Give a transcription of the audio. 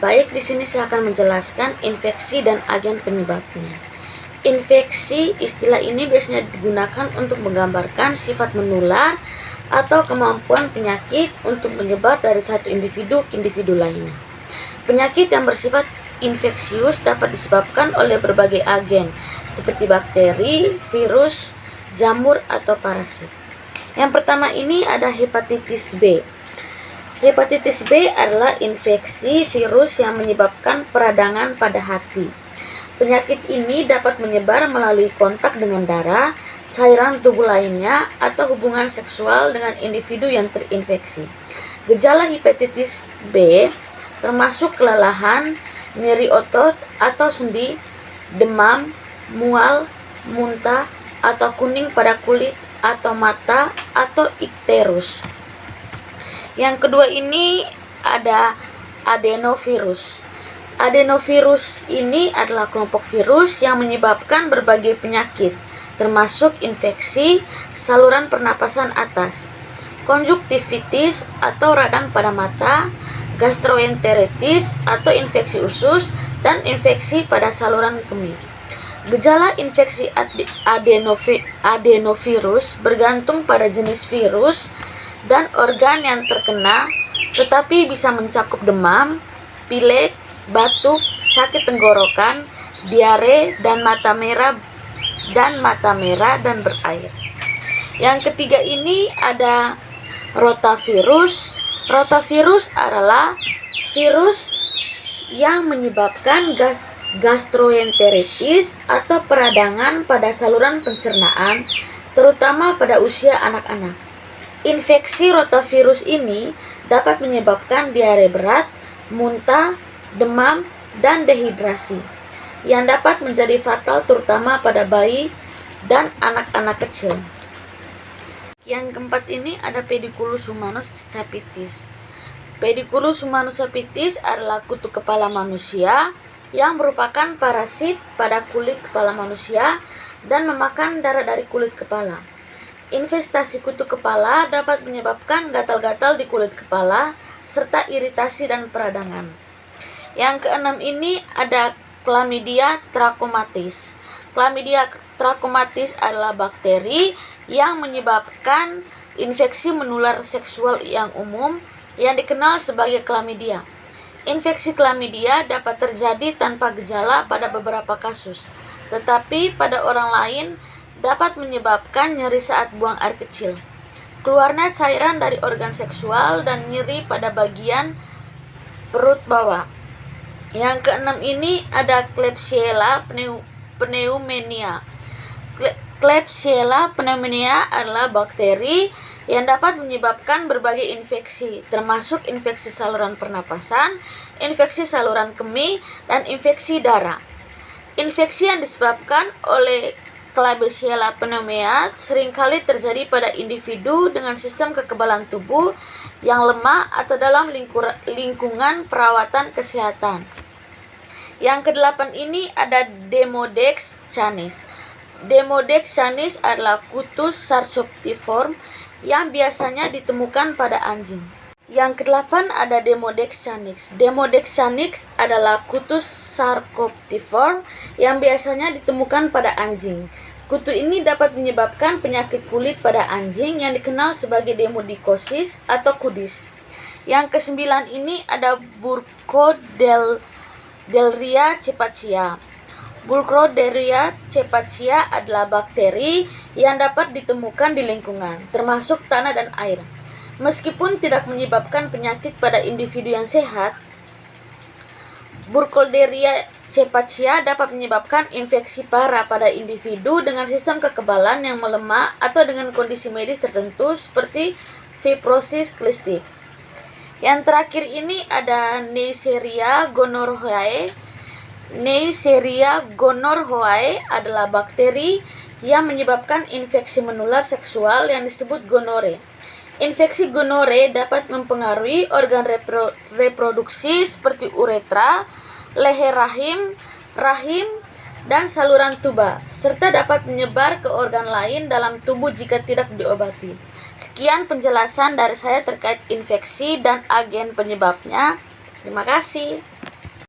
Baik, di sini saya akan menjelaskan infeksi dan agen penyebabnya. Infeksi, istilah ini biasanya digunakan untuk menggambarkan sifat menular atau kemampuan penyakit untuk menyebar dari satu individu ke individu lainnya. Penyakit yang bersifat infeksius dapat disebabkan oleh berbagai agen, seperti bakteri, virus, jamur, atau parasit. Yang pertama ini ada hepatitis B. Hepatitis B adalah infeksi virus yang menyebabkan peradangan pada hati. Penyakit ini dapat menyebar melalui kontak dengan darah, cairan tubuh lainnya, atau hubungan seksual dengan individu yang terinfeksi. Gejala hepatitis B termasuk kelelahan, nyeri otot atau sendi, demam, mual, muntah, atau kuning pada kulit atau mata, atau ikterus. Yang kedua ini ada adenovirus. Adenovirus ini adalah kelompok virus yang menyebabkan berbagai penyakit, termasuk infeksi saluran pernapasan atas, konjuktivitis atau radang pada mata, gastroenteritis atau infeksi usus, dan infeksi pada saluran kemih. Gejala infeksi adenovirus bergantung pada jenis virus dan organ yang terkena, tetapi bisa mencakup demam, pilek, batuk, sakit tenggorokan, diare, dan mata merah dan berair. Yang ketiga ini ada rotavirus. Rotavirus adalah virus yang menyebabkan gastroenteritis atau peradangan pada saluran pencernaan, terutama pada usia anak-anak. Infeksi rotavirus ini dapat menyebabkan diare berat, muntah, demam, dan dehidrasi, yang dapat menjadi fatal terutama pada bayi dan anak-anak kecil. Yang keempat ini ada Pediculus humanus capitis. Pediculus humanus capitis adalah kutu kepala manusia yang merupakan parasit pada kulit kepala manusia dan memakan darah dari kulit kepala. Infestasi kutu kepala dapat menyebabkan gatal-gatal di kulit kepala serta iritasi dan peradangan. Yang keenam ini ada Chlamydia trachomatis. Chlamydia trachomatis adalah bakteri yang menyebabkan infeksi menular seksual yang umum yang dikenal sebagai chlamydia. Infeksi chlamydia dapat terjadi tanpa gejala pada beberapa kasus, tetapi pada orang lain dapat menyebabkan nyeri saat buang air kecil, keluarnya cairan dari organ seksual, dan nyeri pada bagian perut bawah. Yang keenam ini ada Klebsiella pneumoniae. Klebsiella pneumoniae adalah bakteri yang dapat menyebabkan berbagai infeksi, termasuk infeksi saluran pernapasan, infeksi saluran kemih, dan infeksi darah. Infeksi yang disebabkan oleh Klebsiella pneumoniae seringkali terjadi pada individu dengan sistem kekebalan tubuh yang lemah atau dalam lingkungan perawatan kesehatan. Yang kedelapan ini ada Demodex canis. Demodex canis adalah kutus sarcoptiform yang biasanya ditemukan pada anjing. Yang kedelapan ada Demodex canis. Demodex canis adalah kutus sarcoptiform yang biasanya ditemukan pada anjing. Kutu ini dapat menyebabkan penyakit kulit pada anjing yang dikenal sebagai demodikosis atau kudis. Yang kesembilan ini ada Burkholderia cepacia. Burkholderia cepacia adalah bakteri yang dapat ditemukan di lingkungan, termasuk tanah dan air. Meskipun tidak menyebabkan penyakit pada individu yang sehat, Burkholderia cepacia dapat menyebabkan infeksi parah pada individu dengan sistem kekebalan yang melemah atau dengan kondisi medis tertentu seperti fibrosis kistik. Yang terakhir ini ada Neisseria gonorrhoeae. Neisseria gonorrhoeae adalah bakteri yang menyebabkan infeksi menular seksual yang disebut gonore. Infeksi gonore dapat mempengaruhi organ reproduksi seperti uretra, leher rahim, dan saluran tuba, serta dapat menyebar ke organ lain dalam tubuh jika tidak diobati. Sekian penjelasan dari saya terkait infeksi dan agen penyebabnya. Terima kasih.